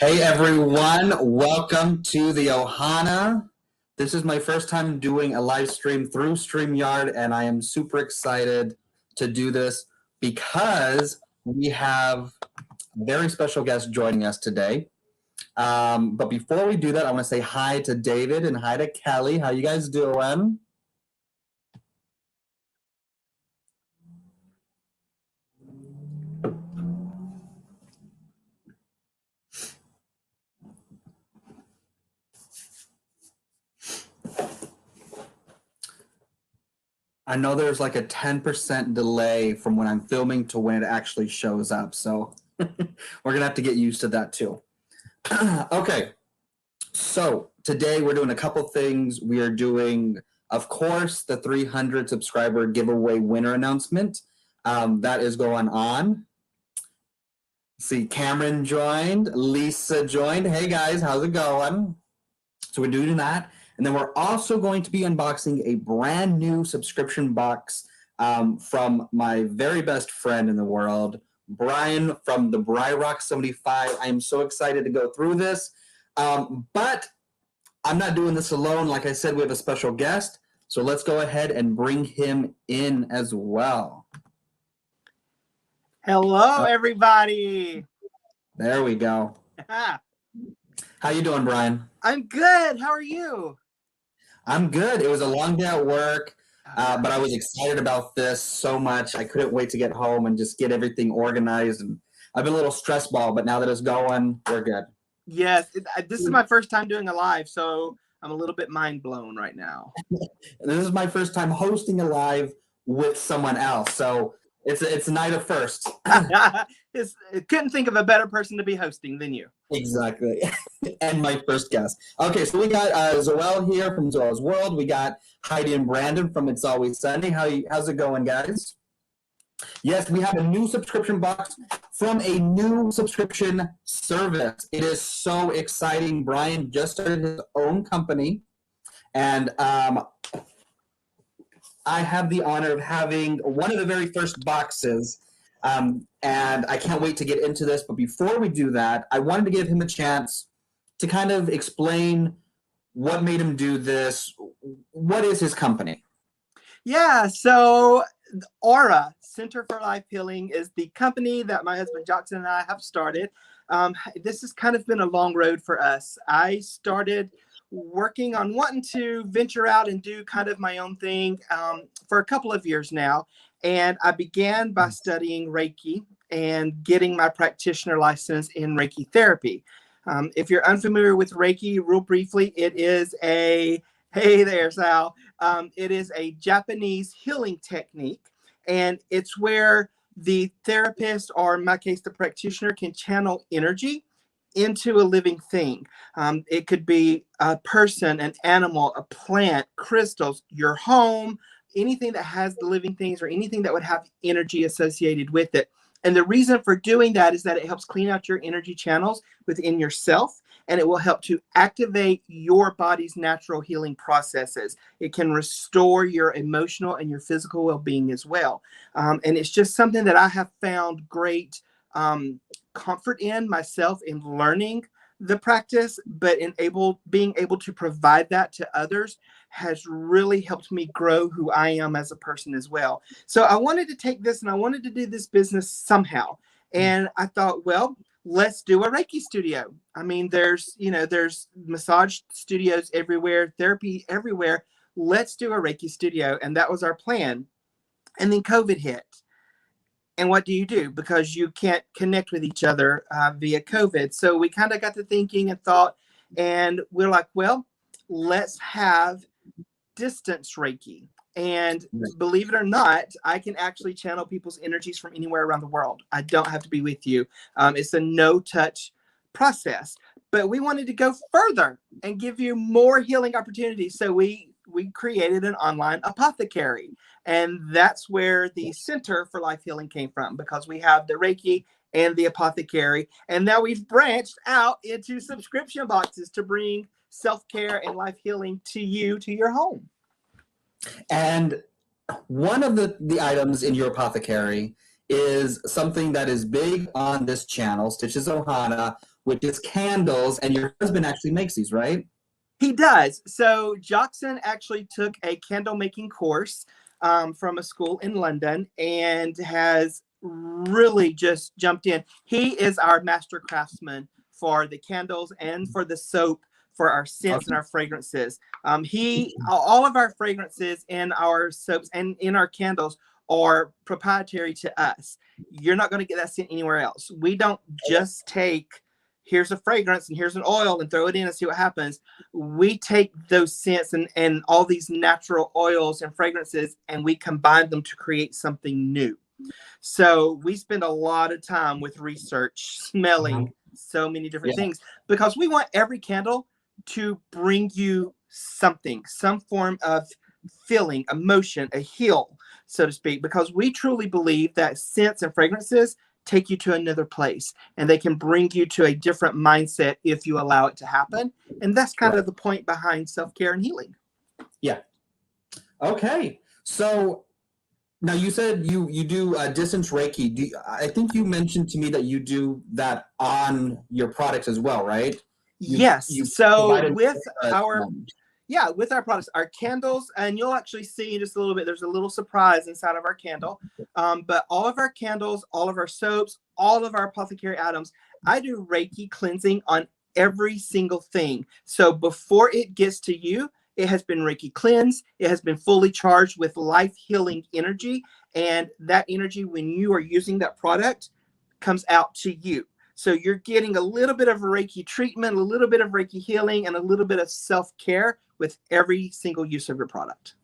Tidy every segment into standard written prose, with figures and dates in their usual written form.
Hey everyone, welcome to the Ohana. This is my first time doing a live stream through StreamYard, and I am super excited to do this because we have a very special guest joining us today. But before we do that, I want to say hi to David and hi to Kelly. How you guys doing? I know there's like a 10% delay from when I'm filming to when it actually shows up. So we're going to have to get used to that too. Okay. So today we're doing a couple things. We are doing, of course, the 300 subscriber giveaway winner announcement. That is going on. See, Cameron joined. Lisa joined. Hey guys, how's it going? So we're doing that. And then we're also going to be unboxing a brand new subscription box from my very best friend in the world, Brian from TheBryrock75. I am so excited to go through this. But I'm not doing this alone. Like I said, we have a special guest. So let's go ahead and bring him in as well. Hello, everybody. There we go. How you doing, Brian? I'm good. How are you? I'm good. It was a long day at work, but I was excited about this so much. I couldn't wait to get home and just get everything organized. And I've been a little stress ball, but now that it's going, we're good. Yes, this is my first time doing a live, so I'm a little bit mind blown right now. This is my first time hosting a live with someone else, so it's a night of firsts. Couldn't think of a better person to be hosting than you. Exactly. And my first guest. Okay, so we got Zoel here from Zoel's World. We got Heidi and Brandon from It's Always Sunny. How's it going, guys? Yes, we have a new subscription box from a new subscription service. It is so exciting. Brian just started his own company, and I have the honor of having one of the very first boxes, and I can't wait to get into this. But before we do that, I wanted to give him a chance to kind of explain what made him do this. What is his company? Yeah, so Aura, Center for Life Healing, is the company that my husband Jackson and I have started. This has kind of been a long road for us. I started working on wanting to venture out and do kind of my own thing for a couple of years now. And I began by studying Reiki and getting my practitioner license in Reiki therapy. If you're unfamiliar with Reiki, real briefly, it is a, hey there, Sal. It is a Japanese healing technique. And it's where the therapist, or in my case, the practitioner, can channel energy into a living thing. It could be a person, an animal, a plant, crystals, your home, anything that has the living things or anything that would have energy associated with it. And the reason for doing that is that it helps clean out your energy channels within yourself, and it will help to activate your body's natural healing processes. It can restore your emotional and your physical well-being as well. And it's just something that I have found great comfort in myself in learning the practice, but being able to provide that to others has really helped me grow who I am as a person as well. So I wanted to take this and I wanted to do this business somehow. And I thought, well, let's do a Reiki studio. I mean, there's massage studios everywhere, therapy everywhere. Let's do a Reiki studio. And that was our plan. And then COVID hit. And what do? Because you can't connect with each other via COVID. So we kind of got to thinking and thought, and we're like, well, let's have distance Reiki. And believe it or not, I can actually channel people's energies from anywhere around the world. I don't have to be with you. It's a no-touch process. But we wanted to go further and give you more healing opportunities. So we created an online apothecary. And that's where the Center for Life Healing came from, because we have the Reiki and the apothecary. And now we've branched out into subscription boxes to bring self-care and life healing to you, to your home. And one of the items in your apothecary is something that is big on this channel, Stitches Ohana, which is candles, and your husband actually makes these, right? He does. So Jackson actually took a candle making course from a school in London and has really just jumped in. He is our master craftsman for the candles and for the soap, for our scents and our fragrances. All of our fragrances and our soaps and in our candles are proprietary to us. You're not going to get that scent anywhere else. We don't just take, here's a fragrance and here's an oil and throw it in and see what happens. We take those scents and all these natural oils and fragrances and we combine them to create something new. So we spend a lot of time with research, smelling so many different things, because we want every candle to bring you something, some form of feeling, emotion, a heal, so to speak, because we truly believe that scents and fragrances take you to another place and they can bring you to a different mindset if you allow it to happen. And that's kind of the point behind self-care and healing. Yeah. Okay. So now you said you do distance Reiki. I think you mentioned to me that you do that on your products as well, right? Yes. So with with our products, our candles, and you'll actually see in just a little bit, there's a little surprise inside of our candle. But all of our candles, all of our soaps, all of our apothecary items, I do Reiki cleansing on every single thing. So before it gets to you, it has been Reiki cleansed. It has been fully charged with life healing energy. And that energy, when you are using that product, comes out to you. So you're getting a little bit of Reiki treatment, a little bit of Reiki healing, and a little bit of self-care with every single use of your product.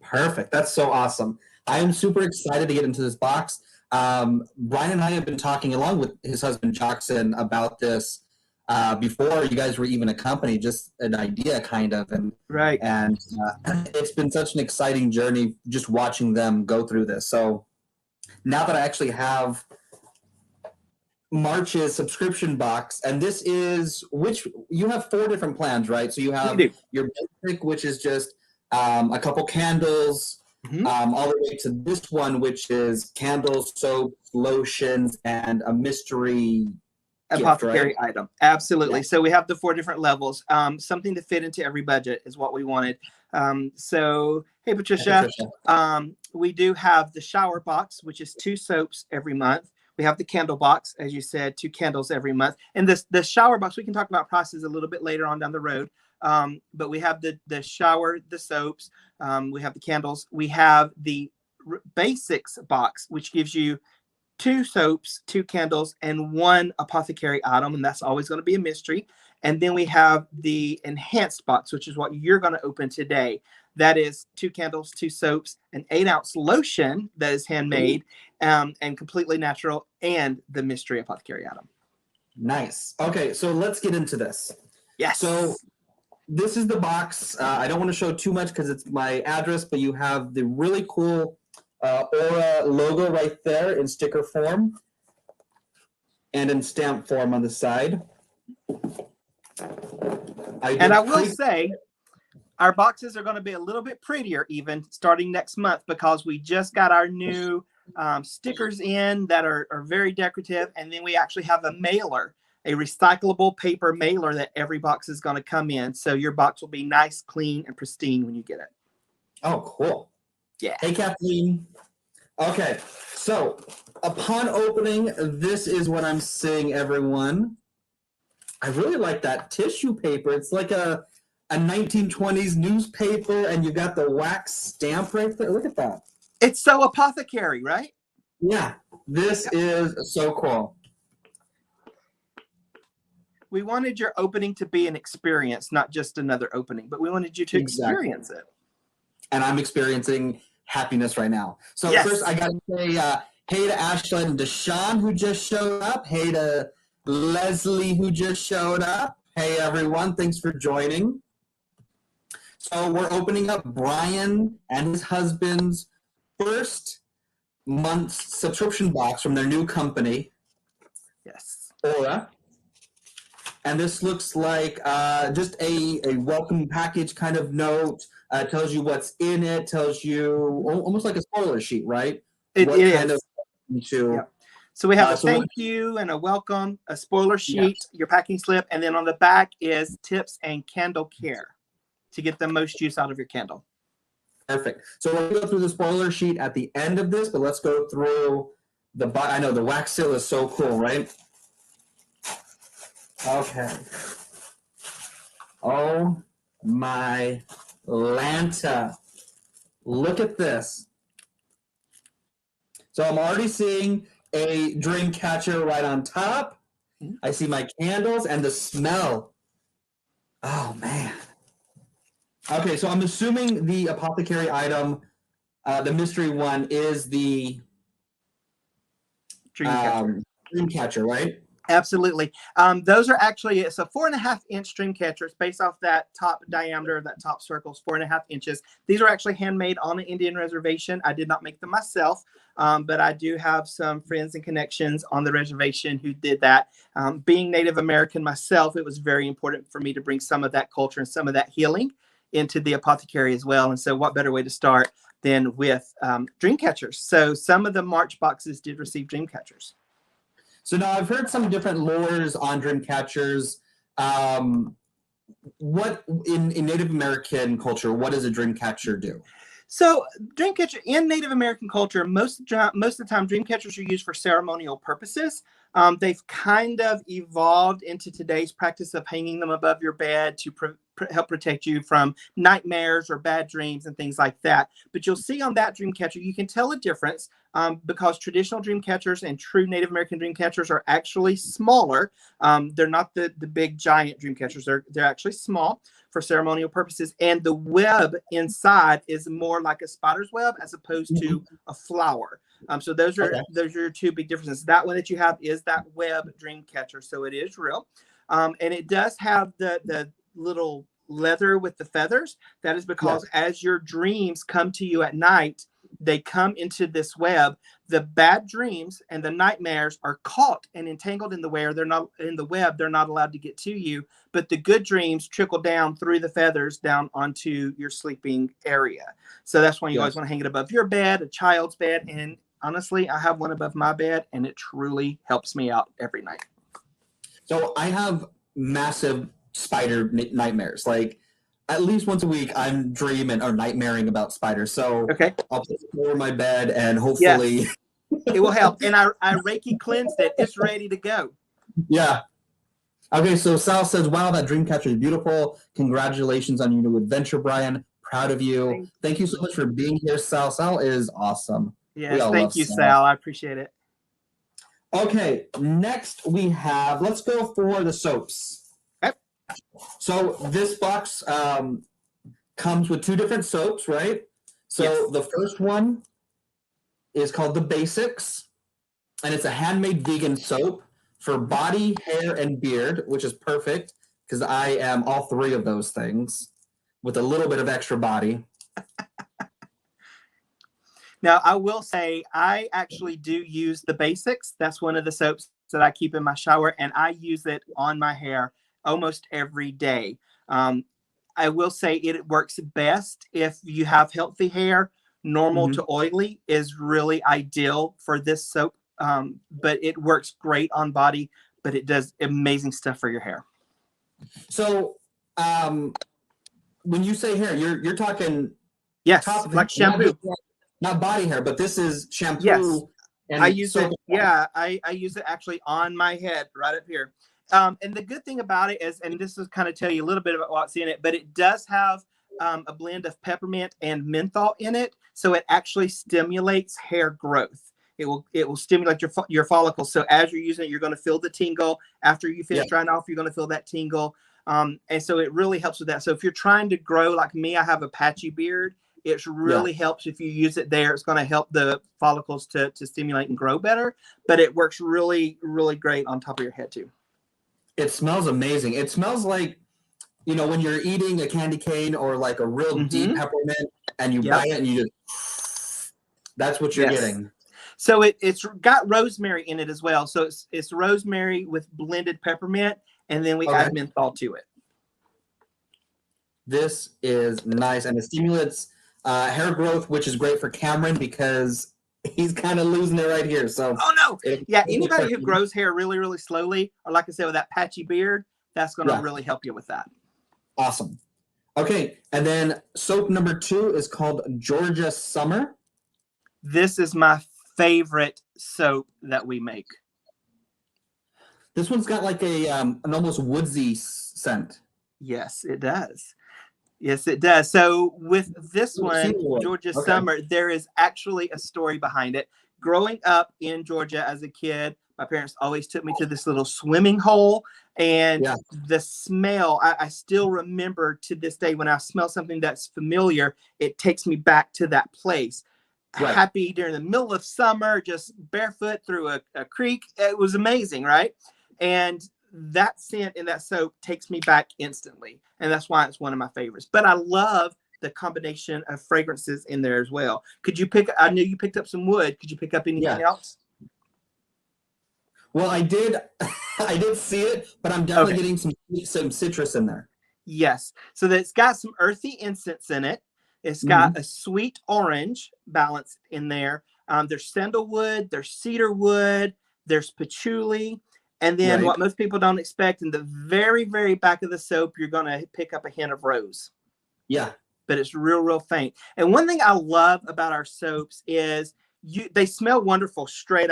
Perfect. That's so awesome. I am super excited to get into this box. Brian and I have been talking along with his husband, Jackson, about this before you guys were even a company, just an idea kind of. And it's been such an exciting journey just watching them go through this. So now that I actually have March's subscription box, and this is which you have 4 different plans, right? So you have your basic, which is just a couple candles, all the way to this one, which is candles, soaps, lotions, and a mystery apothecary gift, right? item. Absolutely. So we have the 4 different levels. Something to fit into every budget is what we wanted. So hey Patricia, we do have the shower box, which is 2 soaps every month. We have the candle box, as you said, 2 candles every month. And the shower box, we can talk about prices a little bit later on down the road. But we have the shower, the soaps, we have the candles. We have the basics box, which gives you 2 soaps, 2 candles, and 1 apothecary item. And that's always going to be a mystery. And then we have the enhanced box, which is what you're going to open today. That is 2 candles, 2 soaps, an 8-ounce lotion that is handmade and completely natural, and the mystery apothecary item. Nice. Okay, so let's get into this. Yes. So this is the box. I don't want to show too much because it's my address, but you have the really cool Aura logo right there in sticker form and in stamp form on the side. I will say, our boxes are going to be a little bit prettier even starting next month, because we just got our new stickers in that are very decorative. And then we actually have a mailer, a recyclable paper mailer that every box is going to come in. So your box will be nice, clean, and pristine when you get it. Oh, cool. Yeah. Hey, Kathleen. Okay, so upon opening, this is what I'm seeing, everyone. I really like that tissue paper. It's like a 1920s newspaper, and you got the wax stamp right there. Look at that. It's so apothecary, right? Yeah, this is so cool. We wanted your opening to be an experience, not just another opening, but we wanted you to experience it. And I'm experiencing happiness right now. So first, I got to say hey to Ashley and Deshaun, who just showed up. Hey to Leslie, who just showed up. Hey, everyone. Thanks for joining. So we're opening up Brian and his husband's first month's subscription box from their new company. Yes. Aura. And this looks like just a welcome package kind of note. Tells you what's in it. Tells you almost like a spoiler sheet, right? It is. So we have a So thank you and a welcome, a spoiler sheet, your packing slip, and then on the back is tips and candle care to get the most use out of your candle. Perfect. So we'll go through the spoiler sheet at the end of this, but let's go through I know the wax seal is so cool, right? Okay. Oh my Lanta. Look at this. So I'm already seeing a dream catcher right on top. I see my candles and the smell. Oh, man. Okay, so I'm assuming the apothecary item, the mystery one, is the dream catcher, right? Absolutely. Those are actually, it's a 4.5-inch dream catcher. It's based off that top diameter, that top circle is 4.5 inches. These are actually handmade on the Indian reservation. I did not make them myself, but I do have some friends and connections on the reservation who did that. Being Native American myself, it was very important for me to bring some of that culture and some of that healing into the apothecary as well. And so what better way to start than with dream catchers? So some of the March boxes did receive dream catchers. So now I've heard some different lores on dream catchers. What in Native American culture, what does a dream catcher do? So dream catcher in Native American culture, most of the time, dream catchers are used for ceremonial purposes. They've kind of evolved into today's practice of hanging them above your bed to help protect you from nightmares or bad dreams and things like that. But you'll see on that dream catcher, you can tell a difference because traditional dream catchers and true Native American dream catchers are actually smaller. They're not the big giant dream catchers. They're actually small for ceremonial purposes. And the web inside is more like a spider's web as opposed to a flower. So those are your two big differences. That one that you have is that web dream catcher. So it is real. And it does have the little leather with the feathers. That is because as your dreams come to you at night, they come into this web. The bad dreams and the nightmares are caught and entangled in the web. They're not in the web. They're not allowed to get to you. But the good dreams trickle down through the feathers down onto your sleeping area. So that's why you always want to hang it above your bed, a child's bed. And honestly, I have one above my bed, and it truly helps me out every night. So I have massive spider nightmares. Like at least once a week, I'm dreaming or nightmaring about spiders. So I'll put it over my bed and hopefully it will help. And I Reiki cleansed it. It's ready to go. Yeah. Okay, so Sal says, wow, that dream catcher is beautiful. Congratulations on your new adventure, Brian. Proud of you. Thank you so much for being here, Sal. Sal is awesome. Yes, thank you, Sal. I appreciate it. Okay, next we have, let's go for the soaps. So this box comes with two different soaps, right? So the first one is called the Basics, and it's a handmade vegan soap for body, hair, and beard, which is perfect because I am all three of those things with a little bit of extra body. Now, I will say I actually do use the Basics. That's one of the soaps that I keep in my shower, and I use it on my hair almost every day. I will say it works best if you have healthy hair. Normal to oily is really ideal for this soap, but it works great on body, but it does amazing stuff for your hair. So when you say hair, you're talking like shampoo. Not body hair, but this is shampoo. Yes. And I use it. Yeah, I use it actually on my head right up here. And the good thing about it is, and this is kind of tell you a little bit about what's in it, but it does have a blend of peppermint and menthol in it. So it actually stimulates hair growth. It will stimulate your follicles. So as you're using it, you're going to feel the tingle. After you finish drying off, you're going to feel that tingle. And so it really helps with that. So if you're trying to grow like me, I have a patchy beard. It really helps if you use it there. It's going to help the follicles to stimulate and grow better. But it works really, really great on top of your head too. It smells amazing. It smells like, when you're eating a candy cane or like a real deep peppermint and you bite it and you just, that's what you're getting. So it's got rosemary in it as well. So it's rosemary with blended peppermint, and then we add menthol to it. This is nice, and it stimulates hair growth, which is great for Cameron because he's kind of losing it right here. So, Oh no. Yeah, anybody who grows hair really, really slowly, or like I said, with that patchy beard, that's going to really help you with that. Awesome. Okay, and then soap number 2 is called Georgia Summer. This is my favorite soap that we make. This one's got like an almost woodsy scent. Yes, it does. Yes, it does. So with this one, Georgia Summer, there is actually a story behind it. Growing up in Georgia as a kid, my parents always took me to this little swimming hole, and the smell, I still remember to this day. When I smell something that's familiar, it takes me back to that place. Happy during the middle of summer, just barefoot through a creek. It was amazing, right? And that scent in that soap takes me back instantly. And that's why it's one of my favorites. But I love the combination of fragrances in there as well. Could you pick, I knew you picked up some wood. Could you pick up anything else? Well, I did see it, but I'm definitely getting some citrus in there. Yes. So that it's got some earthy incense in it. It's got a sweet orange balance in there. There's sandalwood, there's cedar wood, there's patchouli. And then what most people don't expect, in the very, very back of the soap, you're going to pick up a hint of rose. Yeah. But it's real, real faint. And one thing I love about our soaps is they smell wonderful straight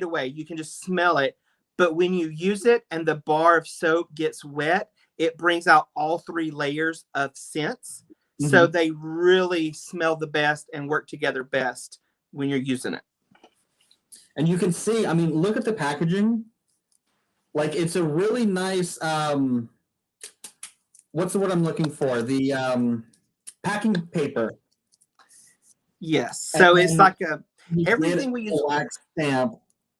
away. You can just smell it. But when you use it and the bar of soap gets wet, it brings out all 3 layers of scents. So they really smell the best and work together best when you're using it. And you can see, I mean, look at the packaging. Like, it's a really nice, what's the word I'm looking for? The packing paper. Yes. So it's like everything we use. Wax stamp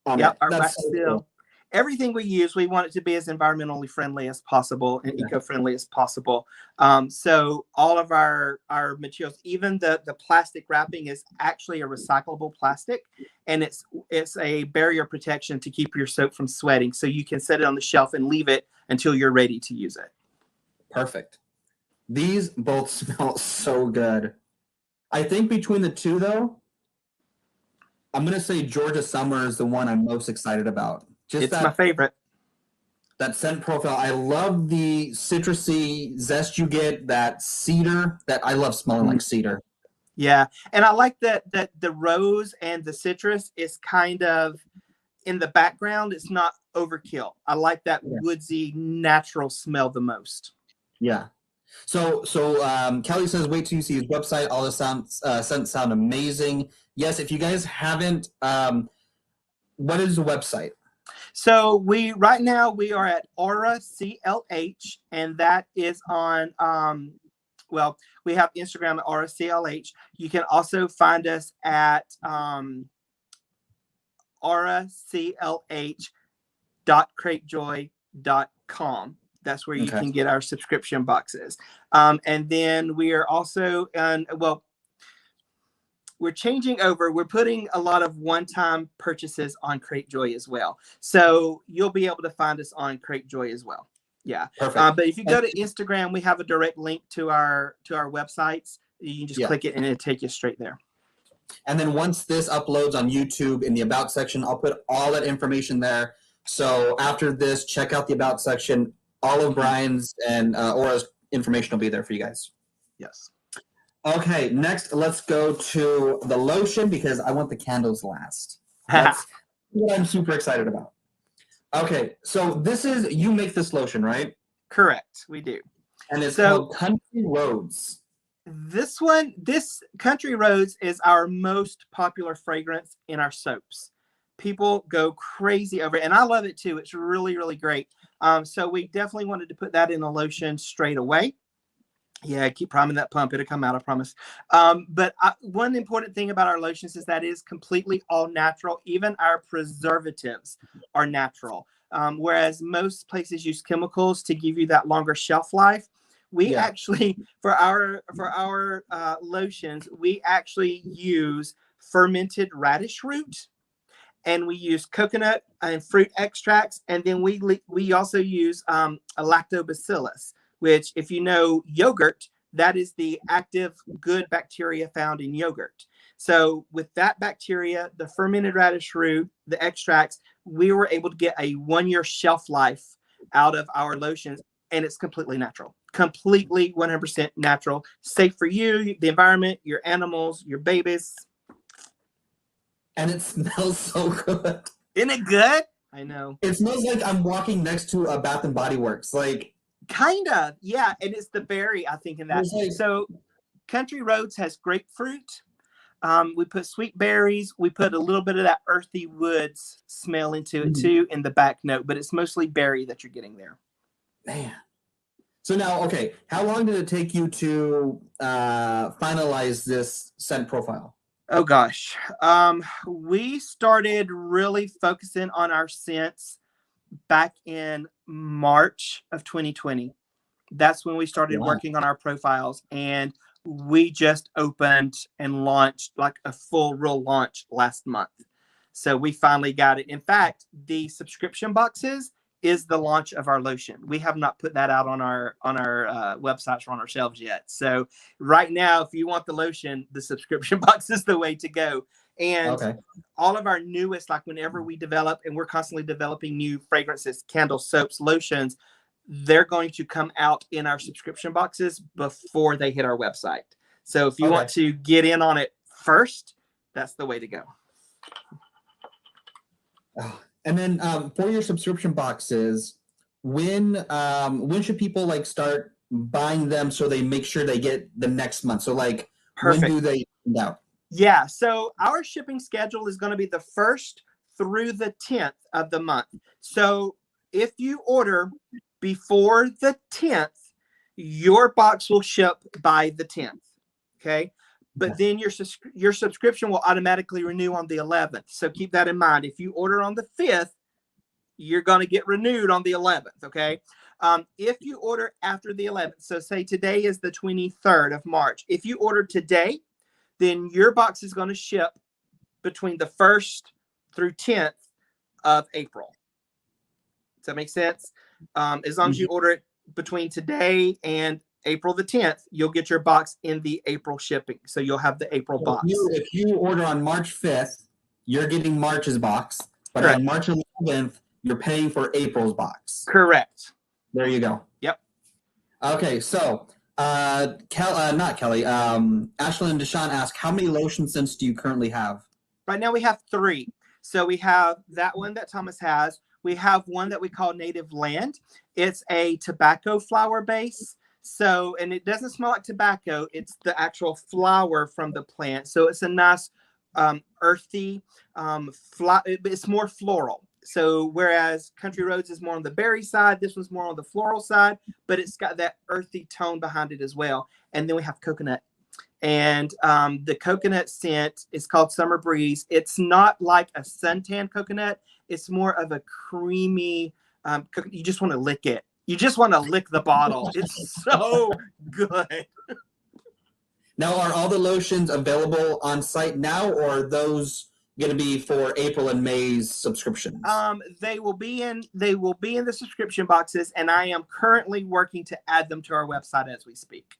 on it. Our wax seal. Cool. Everything we use, we want it to be as environmentally friendly as possible and eco-friendly as possible. So all of our materials, even the plastic wrapping, is actually a recyclable plastic, and it's a barrier protection to keep your soap from sweating. So you can set it on the shelf and leave it until you're ready to use it. Perfect. These both smell so good. I think between the two, though, I'm going to say Georgia Summer is the one I'm most excited about. It's my favorite. That scent profile. I love the citrusy zest you get, that cedar, that I love smelling like cedar. Yeah. And I like that the rose and the citrus is kind of in the background. It's not overkill. I like that woodsy, natural smell the most. Yeah. So Kelly says, wait till you see his website. All the scents sound amazing. Yes, if you guys haven't, what is the website? So right now we are at Aura CLH, and that is on, well, we have Instagram at Aura CLH. You can also find us at auraclh.cratejoy.com. That's where you can get our subscription boxes. And then we are also, we're changing over. We're putting a lot of one-time purchases on Cratejoy as well. So you'll be able to find us on Cratejoy as well. Yeah. Perfect. But if you go to Instagram, we have a direct link to our websites. You can just click it and it'll take you straight there. And then once this uploads on YouTube in the About section, I'll put all that information there. So after this, check out the About section. All of Brian's and Aura's information will be there for you guys. Yes. Okay, next, let's go to the lotion because I want the candles last. That's what I'm super excited about. Okay, so this is, you make this lotion, right? Correct, we do. And it's called Country Roads. This Country Roads is our most popular fragrance in our soaps. People go crazy over it, and I love it too. It's really, really great. So we definitely wanted to put that in a lotion straight away. Yeah, keep priming that pump. It'll come out, I promise. But one important thing about our lotions is that it is completely all natural. Even our preservatives are natural. Whereas most places use chemicals to give you that longer shelf life. We actually, for our lotions, we actually use fermented radish root, and we use coconut and fruit extracts, and then we also use a lactobacillus, which, if you know yogurt, that is the active good bacteria found in yogurt. So with that bacteria, the fermented radish root, the extracts, we were able to get a 1-year shelf life out of our lotions, and it's completely natural, completely 100% natural, safe for you, the environment, your animals, your babies. And it smells so good. Isn't it good? I know. It smells like I'm walking next to a Bath and Body Works. Like, kind of, yeah. And it's the berry, I think, in that. like, So Country Roads has grapefruit. We put sweet berries. We put a little bit of that earthy woods smell into it too in the back note, but it's mostly berry that you're getting there. Man. So now, okay, how long did it take you to finalize this scent profile? Oh gosh. We started really focusing on our scents back in March of 2020. That's when we started working on our profiles, and we just opened and launched like a full real launch last month. So we finally got it. In fact, the subscription boxes is the launch of our lotion. We have not put that out on our websites or on our shelves yet. So right now, if you want the lotion, the subscription box is the way to go. And all of our newest, like whenever we develop, and we're constantly developing new fragrances, candles, soaps, lotions, they're going to come out in our subscription boxes before they hit our website. So if you want to get in on it first, that's the way to go. And then for your subscription boxes, when should people like start buying them so they make sure they get the next month? So like, when do they send out? Yeah, so our shipping schedule is going to be the 1st through the 10th of the month. So if you order before the 10th, your box will ship by the 10th. Okay. But then your subscription will automatically renew on the 11th. So keep that in mind. If you order on the 5th, you're going to get renewed on the 11th. Okay. If you order after the 11th, so say today is the 23rd of March. If you order today, then your box is going to ship between the 1st through 10th of April. Does that make sense? As long as you order it between today and April the 10th, you'll get your box in the April shipping. So you'll have the April box. If you order on March 5th, you're getting March's box. But on March 11th, you're paying for April's box. Correct. There you go. Yep. Okay, so not Kelly. Ashlyn and Deshaun ask, how many lotion scents do you currently have? Right now we have 3. So we have that one that Thomas has. We have one that we call Native Land. It's a tobacco flower base. So, and it doesn't smell like tobacco. It's the actual flower from the plant. So it's a nice earthy, it's more floral. So whereas Country Roads is more on the berry side, this one's more on the floral side, but it's got that earthy tone behind it as well. And then we have coconut. And the coconut scent is called Summer Breeze. It's not like a suntan coconut. It's more of a creamy, you just want to lick it. You just want to lick the bottle. It's so good. Now, are all the lotions available on site now, or are those going to be for April and May's subscriptions? They will be in the subscription boxes, and I am currently working to add them to our website as we speak.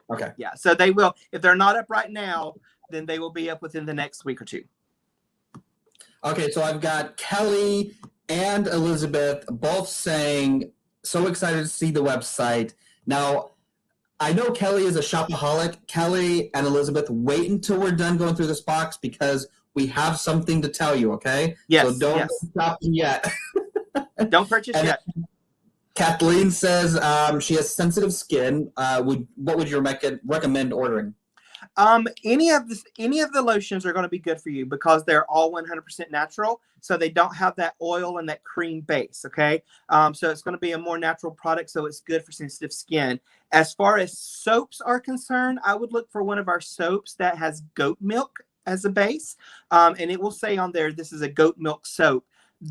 Okay. Yeah. So they will, if they're not up right now, then they will be up within the next week or 2. Okay, so I've got Kelly and Elizabeth both saying, so excited to see the website. Now, I know Kelly is a shopaholic. Kelly and Elizabeth, wait until we're done going through this box because we have something to tell you, okay? Yes. So don't stop yet. Don't purchase yet. Kathleen says she has sensitive skin. What would you recommend ordering? Any of the lotions are going to be good for you because they're all 100% natural. So they don't have that oil and that cream base. Okay. So it's going to be a more natural product. So it's good for sensitive skin. As far as soaps are concerned, I would look for one of our soaps that has goat milk as a base. And it will say on there, this is a goat milk soap.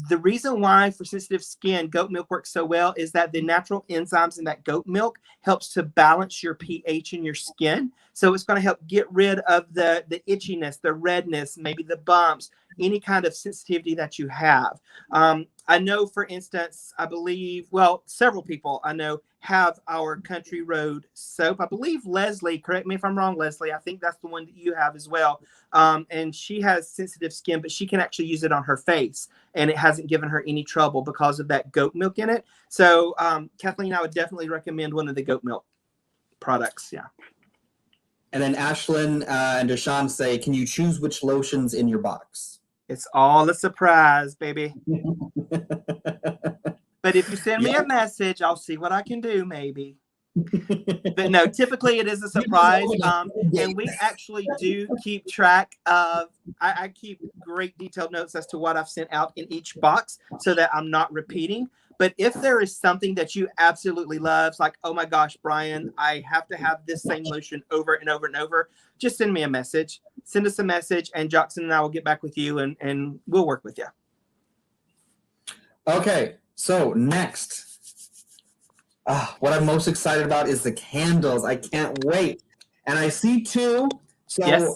The reason why for sensitive skin, goat milk works so well is that the natural enzymes in that goat milk helps to balance your pH in your skin. So it's going to help get rid of the itchiness, the redness, maybe the bumps. any kind of sensitivity that you have. I know, for instance, I believe, well, several people I know have our Country Road soap. I believe Leslie, correct me if I'm wrong, Leslie, I think that's the one that you have as well. And she has sensitive skin, but she can actually use it on her face, and it hasn't given her any trouble because of that goat milk in it. So Kathleen, I would definitely recommend one of the goat milk products. Yeah. And then Ashlyn and Deshaun say, can you choose which lotions in your box? It's all a surprise, baby. But if you send me a message, I'll see what I can do, maybe. But no, typically it is a surprise. And we actually do keep track of, I keep great detailed notes as to what I've sent out in each box so that I'm not repeating. But if there is something that you absolutely love, like, oh my gosh, Brian, I have to have this same lotion over and over and over, just send me a message. Send us a message, and Jackson and I will get back with you, and we'll work with you. Okay, so next, what I'm most excited about is the candles. I can't wait. And I see two, so yes.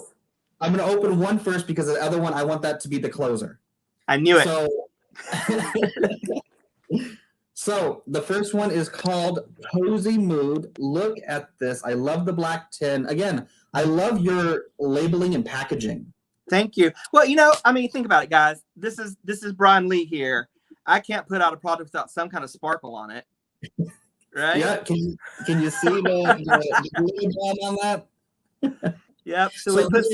I'm going to open one first because the other one, I want that to be the closer. I knew it. So, so the first one is called Cozy Mood. Look at this. I love the black tin. Again, I love your labeling and packaging. Thank you. Well, you know, I mean, think about it, guys. This is Brian Lee here. I can't put out a product without some kind of sparkle on it. Right? Yeah. Can you see the label on that? Yep. So we put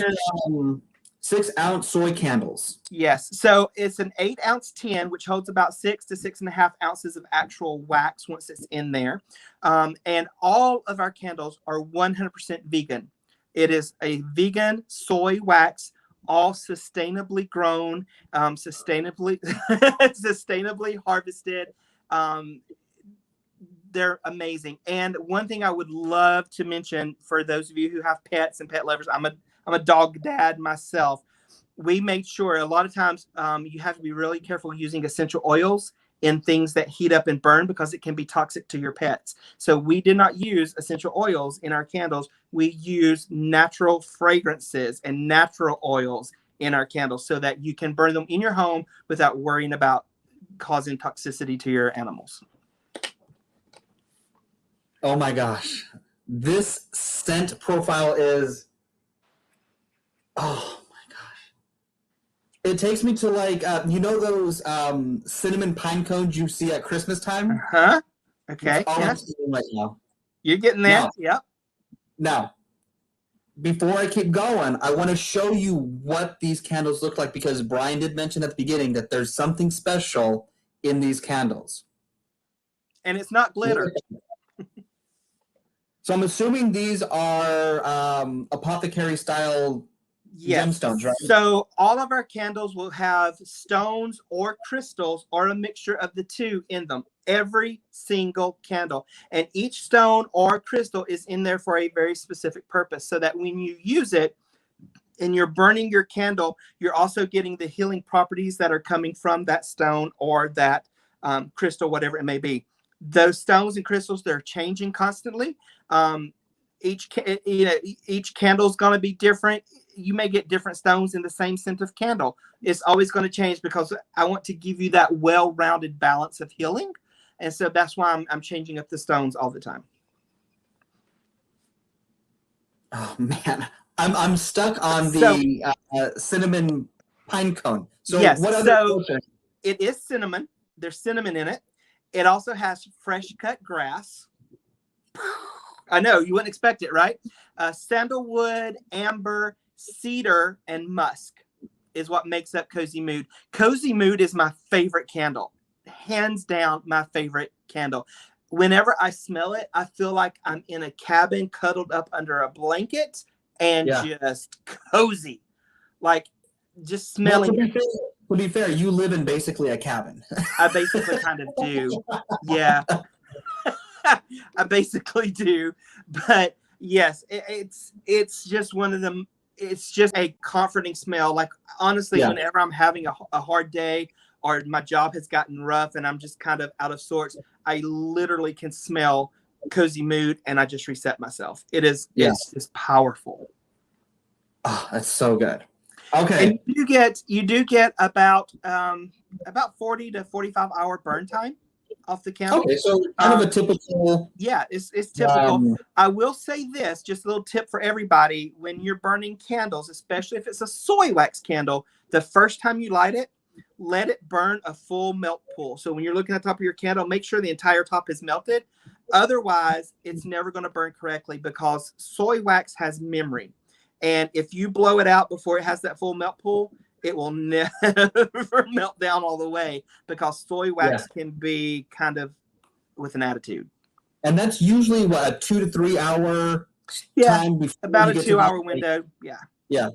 6-ounce soy candles. Yes. So it's an 8-ounce tin, which holds about 6 to 6.5 ounces of actual wax once it's in there. And all of our candles are 100% vegan. It is a vegan soy wax, all sustainably grown, sustainably harvested. They're amazing. And one thing I would love to mention for those of you who have pets and pet lovers, I'm a dog dad myself. We made sure a lot of times you have to be really careful using essential oils in things that heat up and burn because it can be toxic to your pets. So we did not use essential oils in our candles. We use natural fragrances and natural oils in our candles so that you can burn them in your home without worrying about causing toxicity to your animals. Oh my gosh. This scent profile is, oh my gosh. It takes me to like, you know those cinnamon pine cones you see at Christmas time? Uh-huh. Okay. That's all I'm seeing right now. You're getting there? Now, yep. Now, before I keep going, I want to show you what these candles look like because Brian did mention at the beginning that there's something special in these candles. And it's not glitter. So I'm assuming these are apothecary style gemstones, right? So all of our candles will have stones or crystals or a mixture of the two in them. Every single candle. And each stone or crystal is in there for a very specific purpose so that when you use it and you're burning your candle, you're also getting the healing properties that are coming from that stone or that crystal, whatever it may be. Those stones and crystals, they're changing constantly. Each candle is going to be different. You may get different stones in the same scent of candle. It's always going to change because I want to give you that well-rounded balance of healing. And so that's why I'm changing up the stones all the time. Oh man, I'm stuck on the cinnamon pine cone. So yes, what other? It is cinnamon. There's cinnamon in it. It also has fresh cut grass. I know you wouldn't expect it, right? Sandalwood, amber, cedar, and musk is what makes up Cozy Mood. Cozy Mood is my favorite candle. Hands down, my favorite candle. Whenever I smell it, I feel like I'm in a cabin cuddled up under a blanket and just cozy. Like just smelling it. To be fair, you live in basically a cabin. I basically kind of do. Yeah. I basically do. But yes, it's just one of them. It's just a comforting smell. Like honestly, whenever I'm having a hard day or my job has gotten rough and I'm just kind of out of sorts, I literally can smell Cozy Mood and I just reset myself. It's just powerful. Oh, that's so good. Okay. And you do get about 40 to 45 hour burn time off the candle. Okay, so kind of a typical. Yeah, it's typical. I will say this, just a little tip for everybody: when you're burning candles, especially if it's a soy wax candle, the first time you light it, let it burn a full melt pool. So when you're looking at the top of your candle, make sure the entire top is melted. Otherwise, it's never going to burn correctly because soy wax has memory. And if you blow it out before it has that full melt pool, it will never melt down all the way because soy wax can be kind of with an attitude. And that's usually what, a 2 to 3 hour time before about a 2 hour window. Yeah.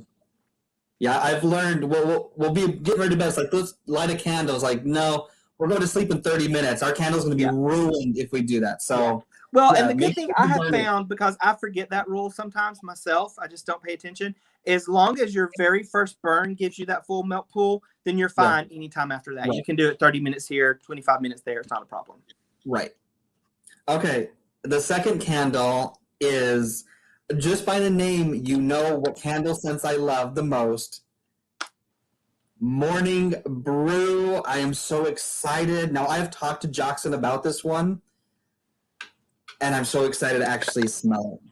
I've learned. We'll be getting ready to bed. It's like, let's light a candle. It's like, no, we're going to sleep in 30 minutes. Our candle's going to be ruined if we do that. So, and the good thing I have found, because I forget that rule sometimes myself, I just don't pay attention. As long as your very first burn gives you that full melt pool, then you're fine anytime after that. You can do it 30 minutes here, 25 minutes there. It's not a problem. Right. Okay. The second candle is, just by the name, you know what candle scents I love the most. Morning Brew. I am so excited. Now, I've talked to Jackson about this one, and I'm so excited to actually smell it.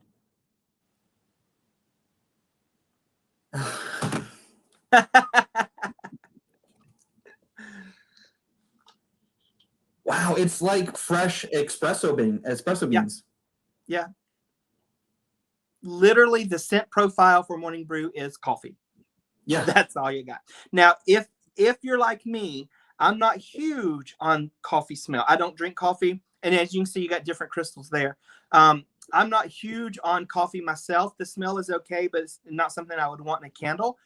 Wow, it's like fresh espresso beans. Yeah. Literally, the scent profile for Morning Brew is coffee. Yeah. That's all you got. Now, if you're like me, I'm not huge on coffee smell. I don't drink coffee. And as you can see, you got different crystals there. I'm not huge on coffee myself. The smell is okay, but it's not something I would want in a candle.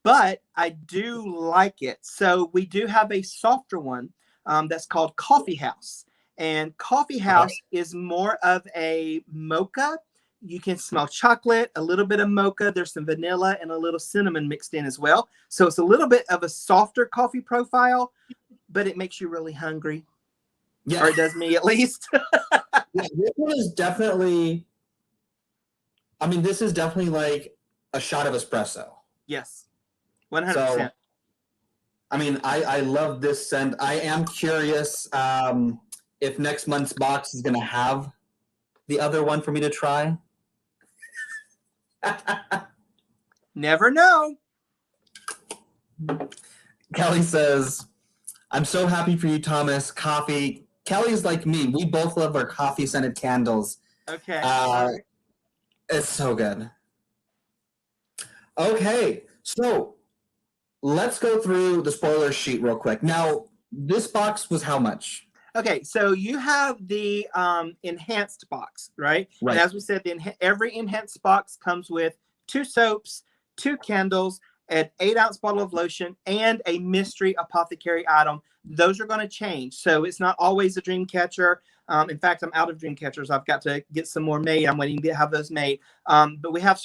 But I do like it. So we do have a softer one that's called Coffee House. And Coffee House is more of a mocha. You can smell chocolate, a little bit of mocha. There's some vanilla and a little cinnamon mixed in as well. So it's a little bit of a softer coffee profile, but it makes you really hungry. Yeah. Or it does me, at least. This one is definitely, this is definitely like a shot of espresso. Yes, 100%. So, I love this scent. I am curious if next month's box is going to have the other one for me to try. Never know. Kelly says, I'm so happy for you, Thomas. Coffee. Kelly's like me. We both love our coffee scented candles. Okay. It's so good. Okay. So let's go through the spoiler sheet real quick. Now, this box was how much? Okay, so you have the enhanced box, right? Right. And as we said, every enhanced box comes with 2 soaps, 2 candles, an 8-ounce bottle of lotion, and a mystery apothecary item. Those are going to change. So it's not always a dream catcher. In fact, I'm out of dream catchers. I've got to get some more made. I'm waiting to have those made. But we have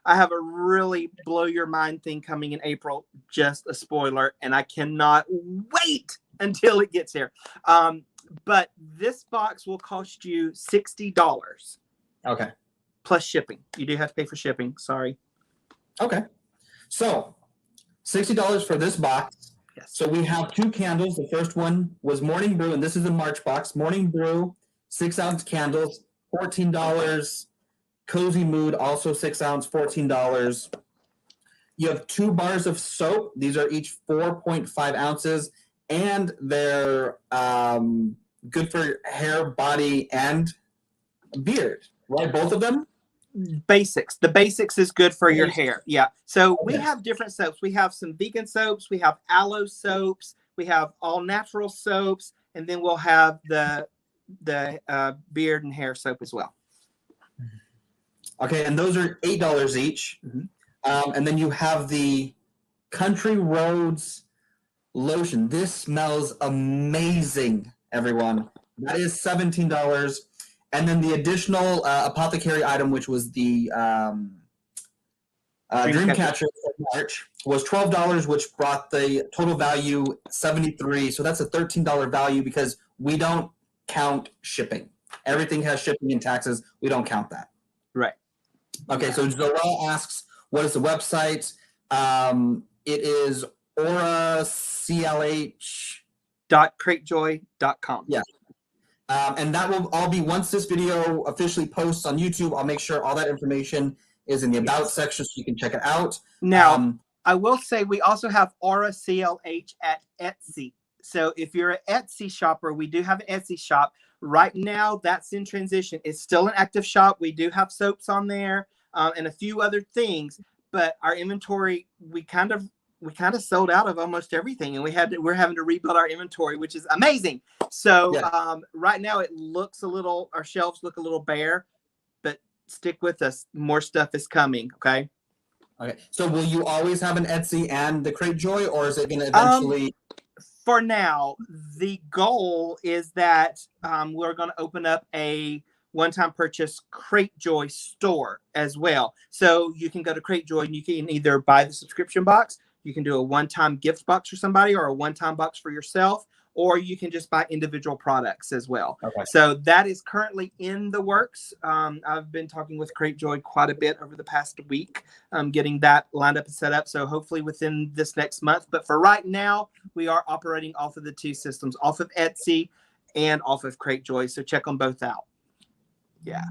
I have a really blow your mind thing coming in April. Just a spoiler. And I cannot wait until it gets here. But this box will cost you $60. Okay. Plus shipping. You do have to pay for shipping. Sorry. Okay. So $60 for this box. Yes. So we have 2 candles. The first one was Morning Brew, and this is a March box. Morning Brew, 6-ounce candles, $14. Cozy Mood, also 6-ounce, $14. You have 2 bars of soap. These are each 4.5 ounces, and they're good for hair, body, and beard. Right, both of them? Basics. The basics is good for your hair. Yeah. So we have different soaps. We have some vegan soaps. We have aloe soaps. We have all natural soaps, and then we'll have the beard and hair soap as well. Okay, and those are $8 each. Mm-hmm. And then you have the Country Roads lotion. This smells amazing, everyone. That is $17. And then the additional apothecary item, which was the Dreamcatcher for March, was $12, which brought the total value $73. So that's a $13 value because we don't count shipping. Everything has shipping and taxes. We don't count that. Right. Okay, so Zoel asks, What is the website? It is auraclh. .cratejoy.com. Yeah. And that will all be, once this video officially posts on YouTube, I'll make sure all that information is in the About section so you can check it out. Now, I will say we also have Aura CLH at Etsy. So if you're an Etsy shopper, we do have an Etsy shop. Right now, that's in transition. It's still an active shop. We do have soaps on there and a few other things, but our inventory, we kind of sold out of almost everything, and we're having to rebuild our inventory, which is amazing. So right now it looks our shelves look a little bare, but stick with us. More stuff is coming. Okay. Okay. So will you always have an Etsy and the Crate Joy, or is it going to eventually? For now, the goal is that we're going to open up a one-time purchase Crate Joy store as well. So you can go to Crate Joy and you can either buy the subscription box, you can do a one-time gift box for somebody or a one-time box for yourself, or you can just buy individual products as well. Okay. So that is currently in the works. I've been talking with Crate Joy quite a bit over the past week, getting that lined up and set up. So hopefully within this next month. But for right now, we are operating off of the two systems, off of Etsy and off of Crate Joy. So check them both out. Yeah.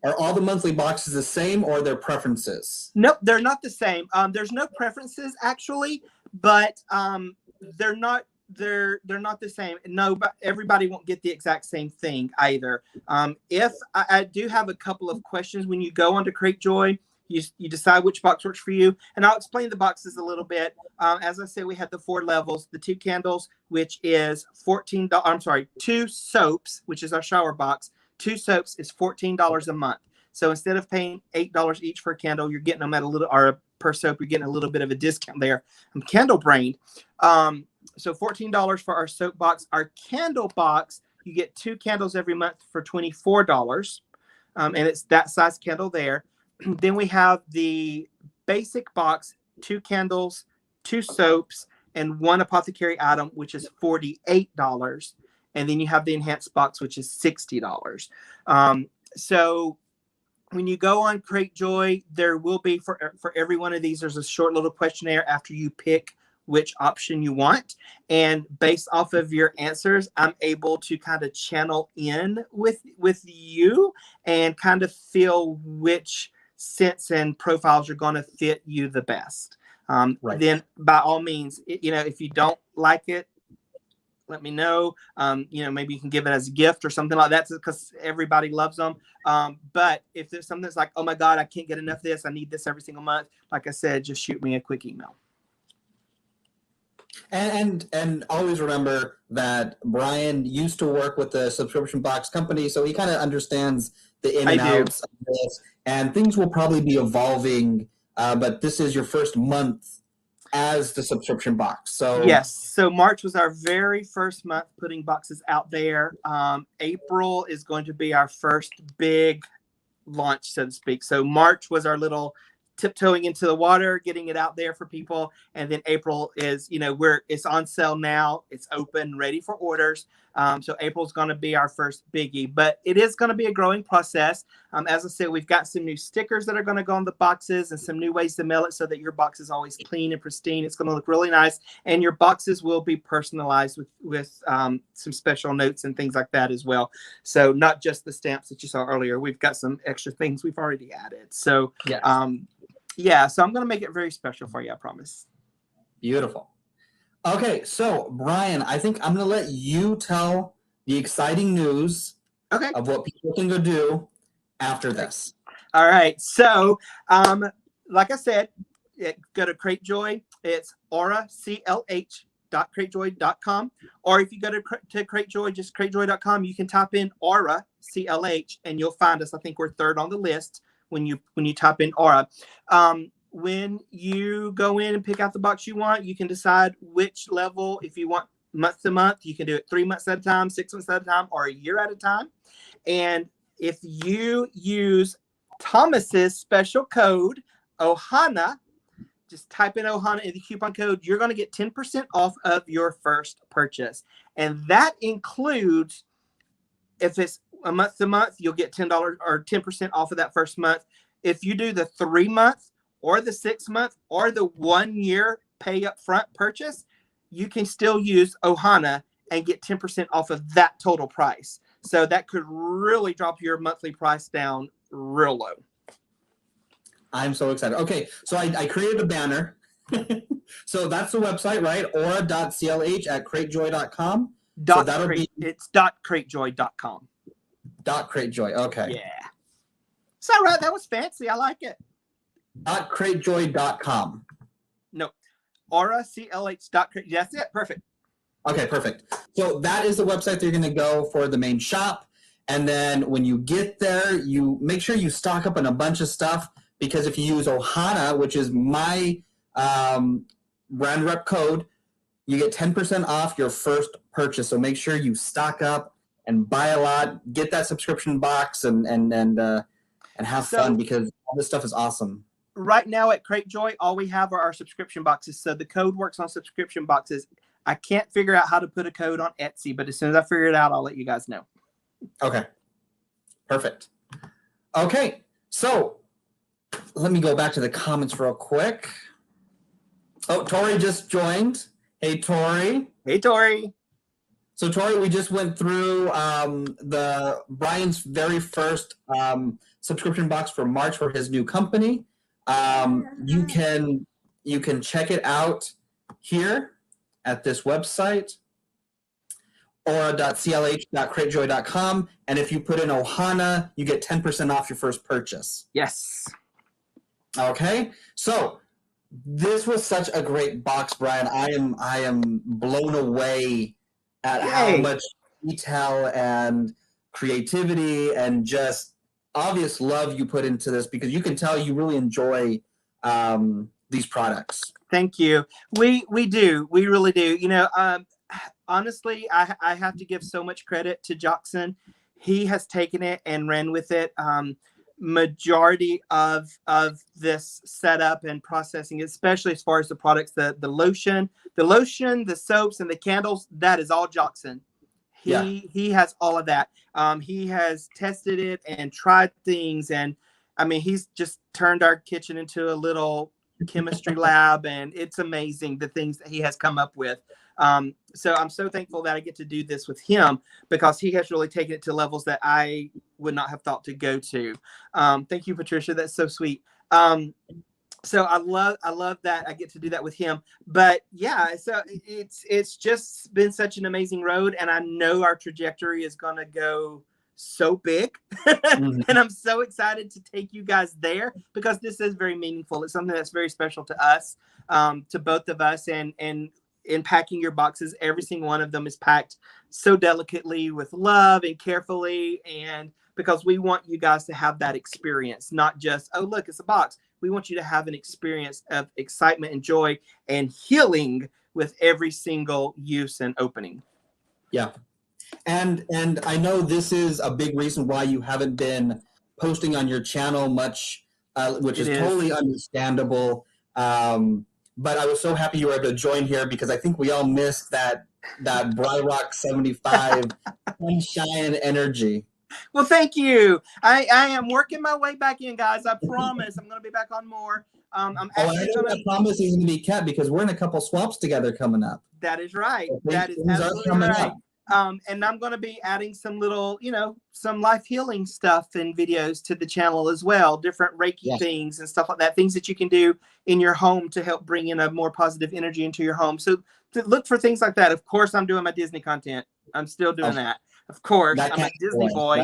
Are all the monthly boxes the same, or are there preferences? Nope, they're not the same. There's no preferences actually, but they're not the same. No, but everybody won't get the exact same thing either. If I do have a couple of questions when you go onto Crate Joy, you decide which box works for you, and I'll explain the boxes a little bit. As I said, we had the 4 levels, the 2 candles, which is $14. I'm sorry, 2 soaps, which is our shower box. 2 soaps is $14 a month. So instead of paying $8 each for a candle, you're getting them at a little, or per soap, you're getting a little bit of a discount there. I'm candle brained. So $14 for our soap box. Our candle box, you get 2 candles every month for $24. And it's that size candle there. Then we have the basic box, 2 candles, 2 soaps, and 1 apothecary item, which is $48. And then you have the enhanced box, which is $60. So when you go on Crate Joy, there will be for every one of these, there's a short little questionnaire after you pick which option you want. And based off of your answers, I'm able to kind of channel in with you and kind of feel which scents and profiles are going to fit you the best. Right. Then by all means, if you don't like it, let me know. Maybe you can give it as a gift or something like that, because everybody loves them. But if there's something that's like, oh my God, I can't get enough of this, I need this every single month, like I said, just shoot me a quick email. And always remember that Brian used to work with the subscription box company, so he kind of understands the in and outs of this. And things will probably be evolving, but this is your first month as the subscription box. So yes, so March was our very first month putting boxes out there. April is going to be our first big launch, so to speak. So March was our little tiptoeing into the water, getting it out there for people, and then April is, it's on sale now, it's open, ready for orders. So April's going to be our first biggie, but it is going to be a growing process. As I said, we've got some new stickers that are going to go on the boxes and some new ways to mail it so that your box is always clean and pristine. It's going to look really nice, and your boxes will be personalized with some special notes and things like that as well. So not just the stamps that you saw earlier. We've got some extra things we've already added. So yes. So I'm going to make it very special for you, I promise. Beautiful. Okay, so Brian, I think I'm going to let you tell the exciting news of what people can go do after this. All right. So, like I said, go to Crate Joy. It's auraclh.cratejoy.com. Or if you go to Crate Joy, just cratejoy.com, you can type in Aura CLH and you'll find us. I think we're 3rd on the list when you type in Aura. When you go in and pick out the box you want, you can decide which level. If you want month to month, you can do it 3 months at a time, 6 months at a time, or a year at a time. And if you use Thomas's special code, Ohana, just type in Ohana in the coupon code, you're going to get 10% off of your first purchase. And that includes, if it's a month to month, you'll get $10 or 10% off of that first month. if you do the 3-month or the 6-month or the 1-year pay up front purchase, you can still use Ohana and get 10% off of that total price. So that could really drop your monthly price down real low. I'm so excited. Okay, so I created a banner. So that's the website, right? aura.clh@cratejoy.com. So that'll be it's .cratejoy.com. .cratejoy. Okay. Yeah. Is that right? That was fancy. I like it. .cratejoy.com. No. Aura, CLH. That's it. Perfect. Okay, perfect. So that is the website that you're going to go for the main shop. And then when you get there, you make sure you stock up on a bunch of stuff, because if you use Ohana, which is my brand rep code, you get 10% off your first purchase. So make sure you stock up and buy a lot, get that subscription box, and have fun, because all this stuff is awesome. Right now at Cratejoy, all we have are our subscription boxes. So the code works on subscription boxes. I can't figure out how to put a code on Etsy, but as soon as I figure it out, I'll let you guys know. Okay. Perfect. Okay. So let me go back to the comments real quick. Oh, Tori just joined. Hey, Tori. Hey, Tori. So, Tori, we just went through the Brian's very first subscription box for March for his new company. You can check it out here at this website, aura.clh.cratejoy.com. And if you put in Ohana, you get 10% off your first purchase. Yes. Okay. So this was such a great box, Brian. I am blown away at how much detail and creativity and just obvious love you put into this, because you can tell you really enjoy these products. Thank you. We do. We really do. You know, honestly, I have to give so much credit to Jackson. He has taken it and ran with it. Majority of this setup and processing, especially as far as the products, the lotion, the soaps, and the candles, that is all Jackson. He has all of that. He has tested it and tried things, and I mean, he's just turned our kitchen into a little chemistry lab, and it's amazing the things that he has come up with. So I'm so thankful that I get to do this with him, because he has really taken it to levels that I would not have thought to go to. Thank you, Patricia. That's so sweet. So I love that I get to do that with him. But yeah, so it's just been such an amazing road, and I know our trajectory is going to go so big. And I'm so excited to take you guys there, because this is very meaningful. It's something that's very special to us, to both of us, and in packing your boxes, every single one of them is packed so delicately with love and carefully, and because we want you guys to have that experience, not just, oh, look, it's a box. We want you to have an experience of excitement and joy and healing with every single use and opening. Yeah. And I know this is a big reason why you haven't been posting on your channel much, which is totally understandable. But I was so happy you were able to join here, because I think we all missed that TheBryrock75 sunshine energy. Well, thank you. I am working my way back in, guys. I promise I'm going to be back on more. I know that promise is going to be kept, because we're in a couple swaps together coming up. That is right. So that is absolutely right. And I'm going to be adding some little, some life healing stuff and videos to the channel as well. Different Reiki things and stuff like that. Things that you can do in your home to help bring in a more positive energy into your home. So to look for things like that. Of course, I'm doing my Disney content. I'm still doing that. Of course, I'm a Disney boy.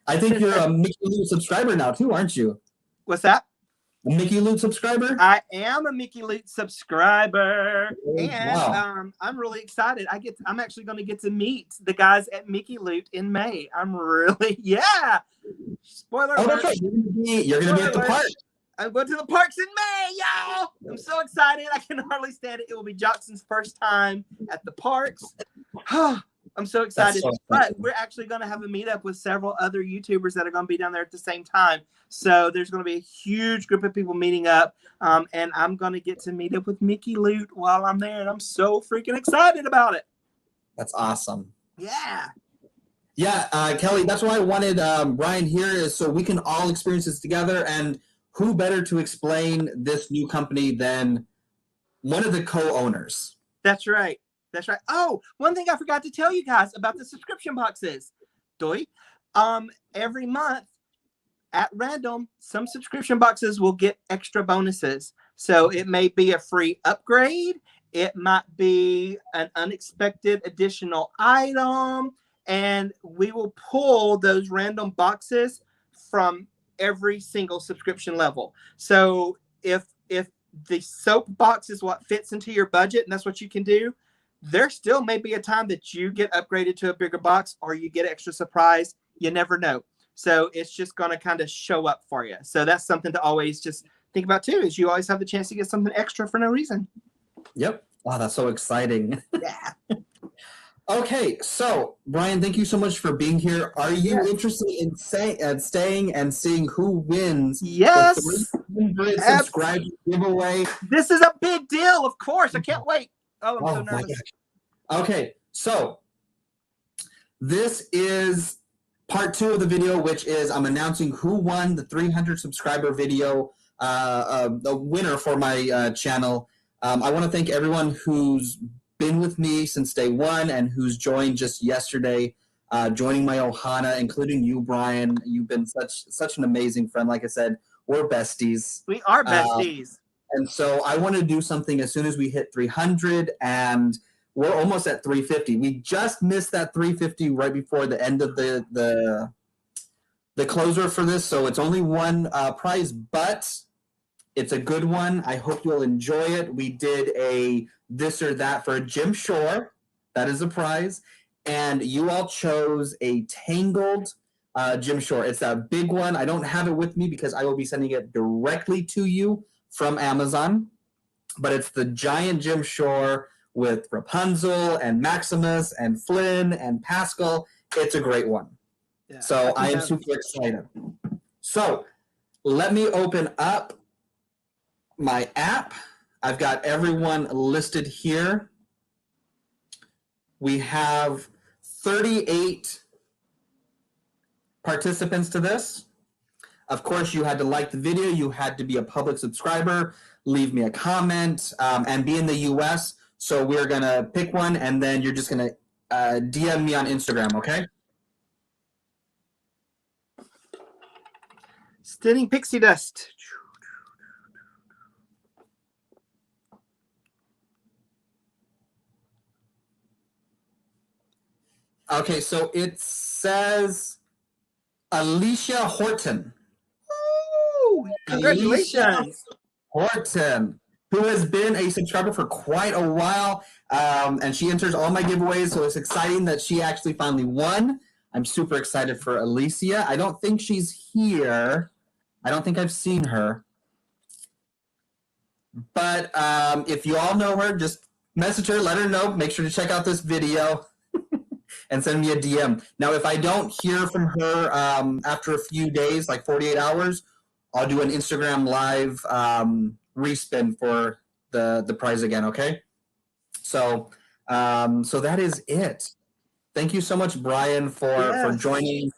I think you're a Mickey Loot subscriber now too, aren't you? What's that? A Mickey Loot subscriber? I am a Mickey Loot subscriber, and I'm really excited. I'm actually going to get to meet the guys at Mickey Loot in May. I'm really Spoiler alert. That's right. You're going to be at the park. I'm going to the parks in May, y'all. I'm so excited. I can hardly stand it. It will be Jackson's first time at the parks. I'm so excited. But we're actually going to have a meetup with several other YouTubers that are going to be down there at the same time. So there's going to be a huge group of people meeting up. And I'm going to get to meet up with Mickey Loot while I'm there. And I'm so freaking excited about it. That's awesome. Yeah. Yeah, Kelly, that's why I wanted Brian here is so we can all experience this together. And who better to explain this new company than one of the co-owners? That's right. That's right. Oh, one thing I forgot to tell you guys about the subscription boxes. Doi. Every month at random, some subscription boxes will get extra bonuses. So it may be a free upgrade. It might be an unexpected additional item. And we will pull those random boxes from every single subscription level. So if the soap box is what fits into your budget and that's what you can do, there still may be a time that you get upgraded to a bigger box or you get extra surprise. You never know. So it's just going to kind of show up for you. So that's something to always just think about too, is you always have the chance to get something extra for no reason. Yep. Wow, that's so exciting. Yeah. Okay, so Brian, thank you so much for being here. Are you interested in staying and seeing who wins Yes. the 300 subscriber giveaway? This is a big deal, of course. I can't wait. Oh, I'm so nervous. Okay, so this is part 2 of the video, which is I'm announcing who won the 300 subscriber video, the winner for my channel. I want to thank everyone who's been with me since day one and who's joined just yesterday, joining my Ohana, including you, Brian. You've been such an amazing friend. Like I said, we're besties. We are besties. And so I want to do something as soon as we hit 300, and we're almost at 350. We just missed that 350 right before the end of the closer for this, so it's only one prize, but it's a good one. I hope you'll enjoy it. We did a this or that for Jim Shore. That is a prize. And you all chose a Tangled Jim Shore. It's that big one. I don't have it with me because I will be sending it directly to you from Amazon. But it's the giant Jim Shore with Rapunzel and Maximus and Flynn and Pascal. It's a great one. Yeah, so I am super excited. So let me open up my app. I've got everyone listed here. We have 38 participants to this. Of course, you had to like the video. You had to be a public subscriber, leave me a comment, and be in the US. So we're going to pick one, and then you're just going to DM me on Instagram, okay? Stunning pixie dust. Okay, so it says Alicia Horton. Ooh, congratulations. Alicia Horton, who has been a subscriber for quite a while, and she enters all my giveaways, so it's exciting that she actually finally won. I'm super excited for Alicia. I don't think she's here. I don't think I've seen her. But if you all know her, just message her, let her know. Make sure to check out this video and send me a DM. Now, if I don't hear from her after a few days, like 48 hours, I'll do an Instagram live respin for the prize again, okay? So so that is it. Thank you so much, Brian, for joining.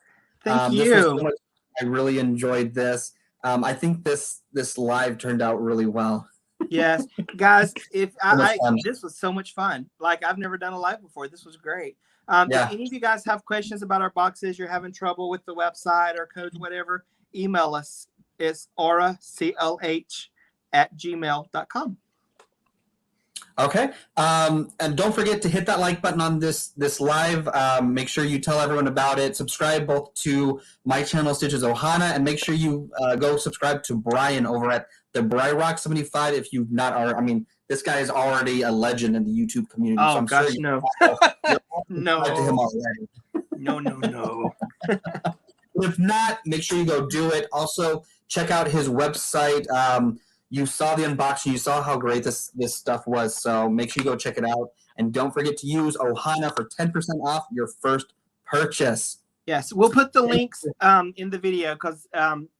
Thank you. This was so much, I really enjoyed this. I think this live turned out really well. Yes, guys, this was so much fun. Like, I've never done a live before. This was great. If any of you guys have questions about our boxes, you're having trouble with the website or codes, whatever, email us. It's auraclh@gmail.com. Okay. And don't forget to hit that like button on this live. Make sure you tell everyone about it. Subscribe both to my channel, Stitches Ohana, and make sure you go subscribe to Brian over at TheBryrock75 if you've not already. I mean, this guy is already a legend in the YouTube community. Oh, so I'm gosh, sure no. No. To him already. No. If not, make sure you go do it. Also, check out his website. You saw the unboxing. You saw how great this stuff was. So make sure you go check it out. And don't forget to use Ohana for 10% off your first purchase. Yes, we'll put the links in the video because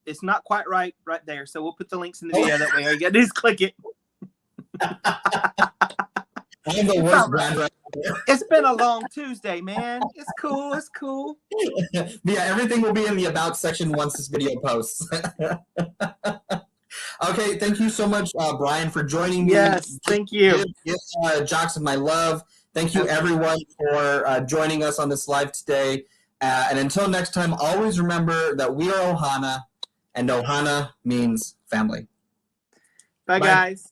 it's not quite right there. So we'll put the links in the video. That way all you got to do is click it. I'm the worst brand right there. It's been a long Tuesday, man. It's cool. Yeah, everything will be in the About section once this video posts. Okay, thank you so much, Brian, for joining me. Yes, thank you. Give Jackson my love. Thank you, everyone, for joining us on this live today. And until next time, always remember that we are Ohana, and Ohana means family. Bye, guys.